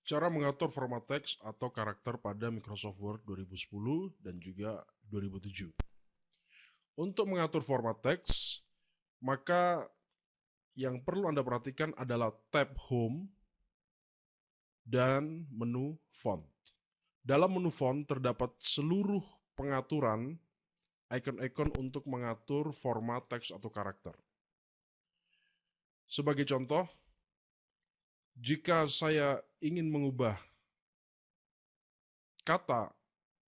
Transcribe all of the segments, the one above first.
Cara mengatur format teks atau karakter pada Microsoft Word 2010 dan juga 2007. Untuk mengatur format teks, maka yang perlu Anda perhatikan adalah tab Home dan menu Font. Dalam menu Font terdapat seluruh pengaturan icon-icon untuk mengatur format teks atau karakter. Sebagai contoh, jika saya ingin mengubah kata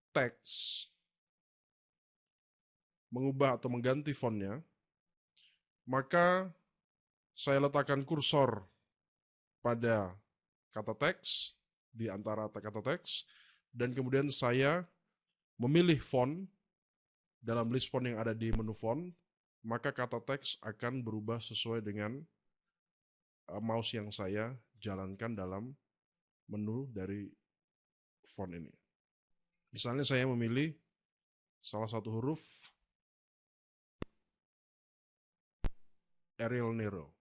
teks, mengubah atau mengganti fontnya, maka saya letakkan kursor pada kata teks, di antara kata teks, dan kemudian saya memilih font dalam list font yang ada di menu font, maka kata teks akan berubah sesuai dengan mouse yang saya jalankan dalam menu dari font ini. Misalnya saya memilih salah satu huruf Arial Nero.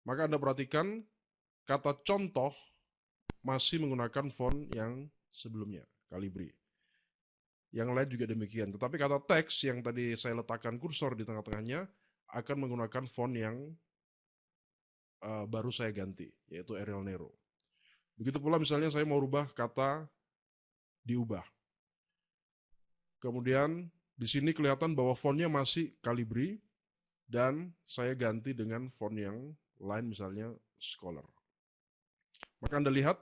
Maka Anda perhatikan kata contoh masih menggunakan font yang sebelumnya, Calibri. Yang lain juga demikian. Tetapi kata teks yang tadi saya letakkan kursor di tengah-tengahnya akan menggunakan font yang baru saya ganti, yaitu Arial Nero. Begitu pula misalnya saya mau rubah kata diubah. Kemudian di sini kelihatan bahwa fontnya masih Calibri dan saya ganti dengan font yang lain, misalnya Scholar. Maka Anda lihat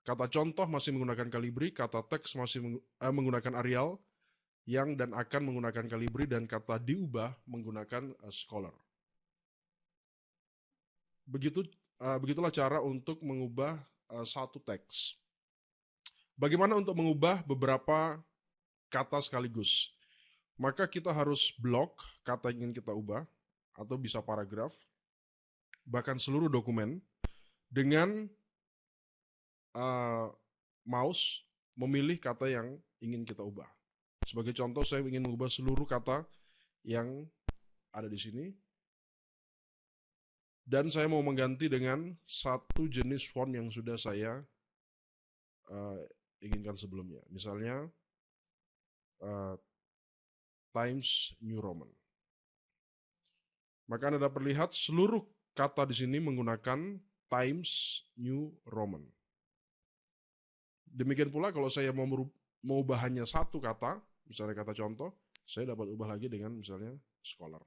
kata contoh masih menggunakan Calibri, kata teks masih menggunakan Arial yang dan akan menggunakan Calibri, dan kata diubah menggunakan Scholar. Begitulah cara untuk mengubah satu teks. Bagaimana untuk mengubah beberapa kata sekaligus? Maka kita harus blok kata yang ingin kita ubah, atau bisa paragraf, bahkan seluruh dokumen, dengan mouse memilih kata yang ingin kita ubah. Sebagai contoh, saya ingin mengubah seluruh kata yang ada di sini, dan saya mau mengganti dengan satu jenis font yang sudah saya inginkan sebelumnya. Misalnya Times New Roman. Maka Anda dapat lihat seluruh kata di sini menggunakan Times New Roman. Demikian pula kalau saya mau ubah hanya satu kata, misalnya kata contoh, saya dapat ubah lagi dengan misalnya Scholar.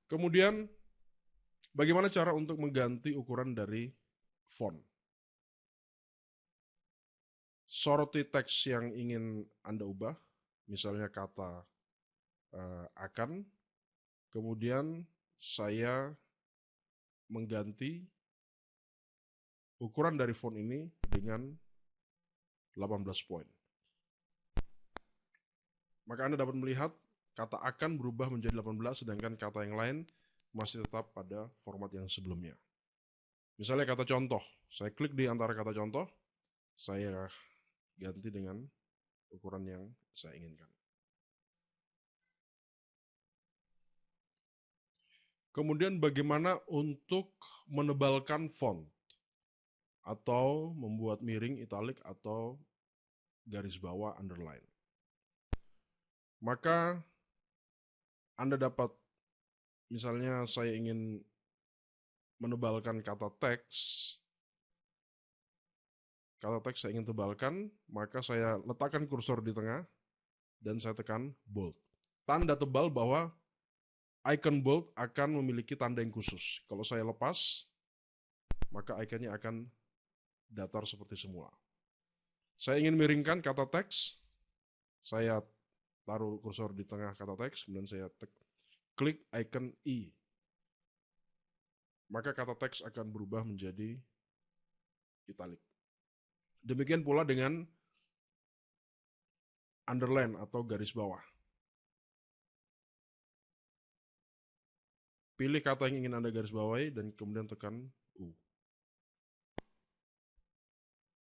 Kemudian, bagaimana cara untuk mengganti ukuran dari font? Soroti teks yang ingin Anda ubah, misalnya kata akan, kemudian saya mengganti ukuran dari font ini dengan 18 poin. Maka Anda dapat melihat kata akan berubah menjadi 18, sedangkan kata yang lain masih tetap pada format yang sebelumnya. Misalnya kata contoh, saya klik di antara kata contoh, saya ganti dengan ukuran yang saya inginkan. Kemudian bagaimana untuk menebalkan font atau membuat miring, italic, atau garis bawah, underline. Maka Anda dapat, misalnya saya ingin menebalkan kata teks saya ingin tebalkan, maka saya letakkan kursor di tengah dan saya tekan bold. Tanda tebal bahwa icon bold akan memiliki tanda yang khusus. Kalau saya lepas, maka ikonnya akan datar seperti semula. Saya ingin miringkan kata teks, saya taruh kursor di tengah kata teks, kemudian saya klik icon I. Maka kata teks akan berubah menjadi italic. Demikian pula dengan underline atau garis bawah. Pilih kata yang ingin Anda garis bawahi dan kemudian tekan U.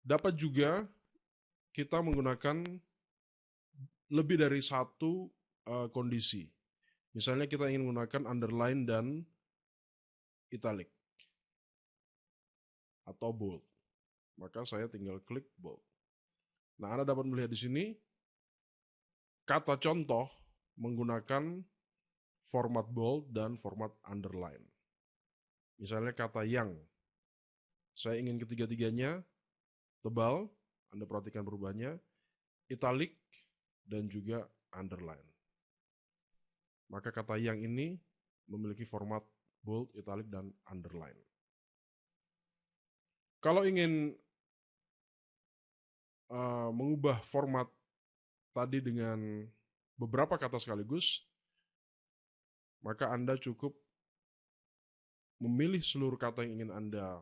Dapat juga kita menggunakan lebih dari satu kondisi. Misalnya kita ingin menggunakan underline dan italic. atau bold. Maka saya tinggal klik bold. Nah, Anda dapat melihat di sini kata contoh menggunakan format bold dan format underline. Misalnya kata yang, saya ingin ketiga-tiganya tebal, Anda perhatikan perubahannya, italic dan juga underline. Maka kata yang ini memiliki format bold, italic, dan underline. Kalau ingin mengubah format tadi dengan beberapa kata sekaligus, maka Anda cukup memilih seluruh kata yang ingin Anda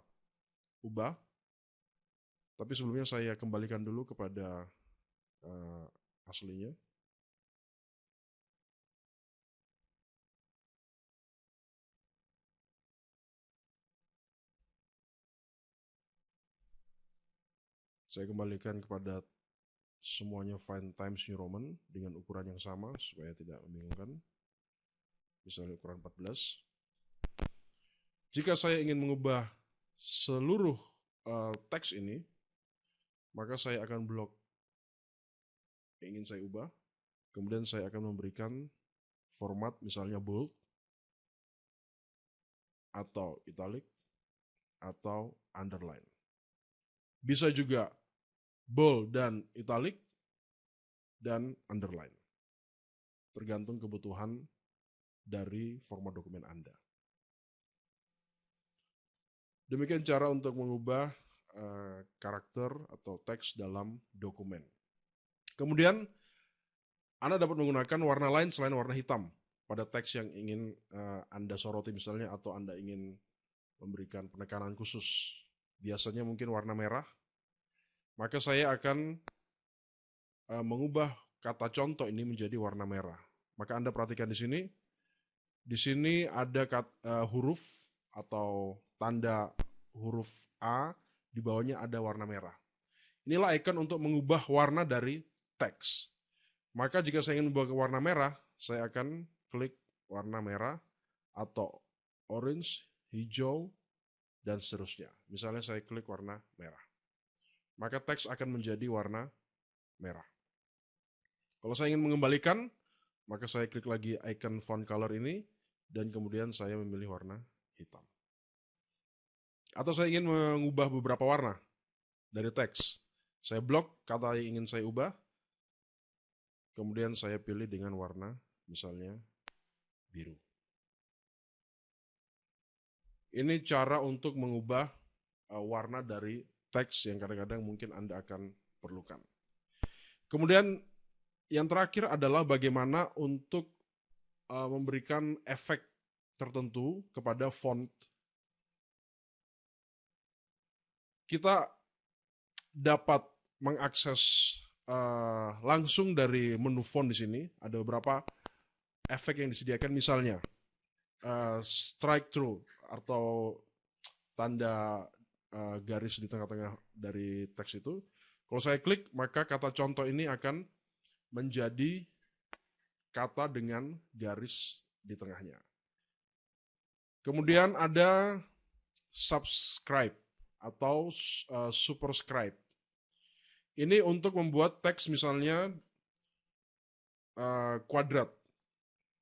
ubah. Tapi sebelumnya saya kembalikan dulu kepada aslinya. Saya kembalikan kepada semuanya font Times New Roman dengan ukuran yang sama supaya tidak membingungkan. Misalnya ukuran 14. Jika saya ingin mengubah seluruh teks ini, maka saya akan blok yang ingin saya ubah. Kemudian saya akan memberikan format misalnya bold, atau italic, atau underline. Bisa juga bold dan italic, dan underline. Tergantung kebutuhan dari format dokumen Anda. Demikian cara untuk mengubah karakter atau teks dalam dokumen. Kemudian Anda dapat menggunakan warna lain selain warna hitam pada teks yang ingin Anda soroti misalnya, atau Anda ingin memberikan penekanan khusus. Biasanya mungkin warna merah. Maka saya akan mengubah kata contoh ini menjadi warna merah. Maka Anda perhatikan di sini. Di sini ada huruf atau tanda huruf A, di bawahnya ada warna merah. Inilah icon untuk mengubah warna dari teks. Maka jika saya ingin mengubah ke warna merah, saya akan klik warna merah atau orange, hijau, dan seterusnya. Misalnya saya klik warna merah. Maka teks akan menjadi warna merah. Kalau saya ingin mengembalikan, maka saya klik lagi icon font color ini, dan kemudian saya memilih warna hitam. Atau saya ingin mengubah beberapa warna dari teks. Saya blok kata yang ingin saya ubah, kemudian saya pilih dengan warna misalnya biru. Ini cara untuk mengubah warna dari teks yang kadang-kadang mungkin Anda akan perlukan. Kemudian yang terakhir adalah bagaimana untuk memberikan efek tertentu kepada font. Kita dapat mengakses langsung dari menu font di sini. Ada beberapa efek yang disediakan, misalnya strike through atau tanda garis di tengah-tengah dari teks itu. Kalau saya klik, maka kata contoh ini akan menjadi kata dengan garis di tengahnya. Kemudian ada subscribe atau superscribe. Ini untuk membuat teks misalnya kuadrat.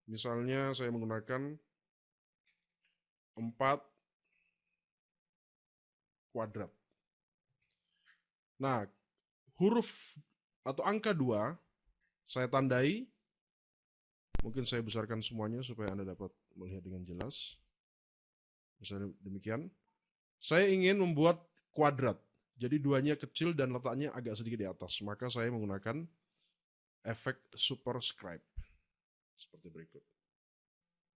Misalnya saya menggunakan 4 kuadrat. Nah, huruf atau angka 2 saya tandai. Mungkin saya besarkan semuanya supaya Anda dapat melihat dengan jelas. Misalnya demikian. Saya ingin membuat kuadrat. Jadi 2-nya kecil dan letaknya agak sedikit di atas. Maka saya menggunakan efek superscribe. Seperti berikut.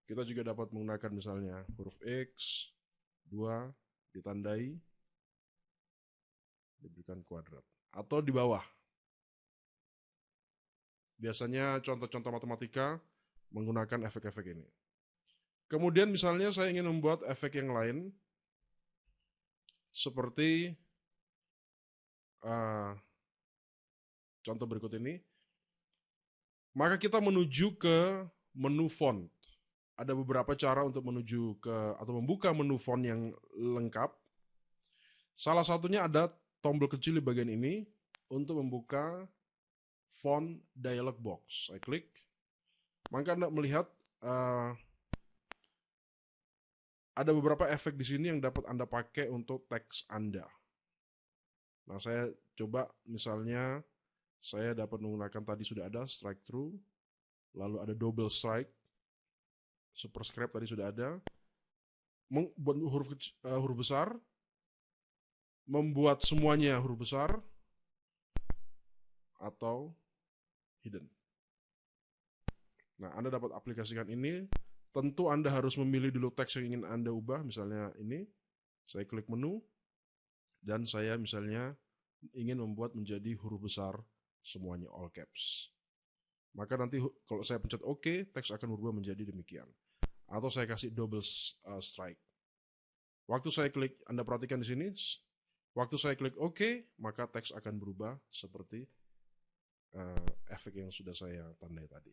Kita juga dapat menggunakan misalnya huruf X, 2 ditandai, diberikan kuadrat. Atau di bawah. Biasanya contoh-contoh matematika menggunakan efek-efek ini. Kemudian misalnya saya ingin membuat efek yang lain, seperti contoh berikut ini. Maka kita menuju ke menu font. Ada beberapa cara untuk menuju ke atau membuka menu font yang lengkap. Salah satunya ada tombol kecil di bagian ini untuk membuka font dialog box. Saya klik, maka Anda melihat ada beberapa efek di sini yang dapat Anda pakai untuk teks Anda. Nah, saya coba misalnya saya dapat menggunakan tadi sudah ada strike through, lalu ada double strike, superscribe tadi sudah ada, membuat huruf besar, membuat semuanya huruf besar, atau hidden. Nah, Anda dapat aplikasikan ini. Tentu Anda harus memilih dulu teks yang ingin Anda ubah. Misalnya ini, saya klik menu, dan saya misalnya ingin membuat menjadi huruf besar semuanya all caps. Maka nanti kalau saya pencet OK, teks akan berubah menjadi demikian. Atau saya kasih double strike. Waktu saya klik, Anda perhatikan di sini, waktu saya klik OK, maka teks akan berubah seperti efek yang sudah saya tandai tadi.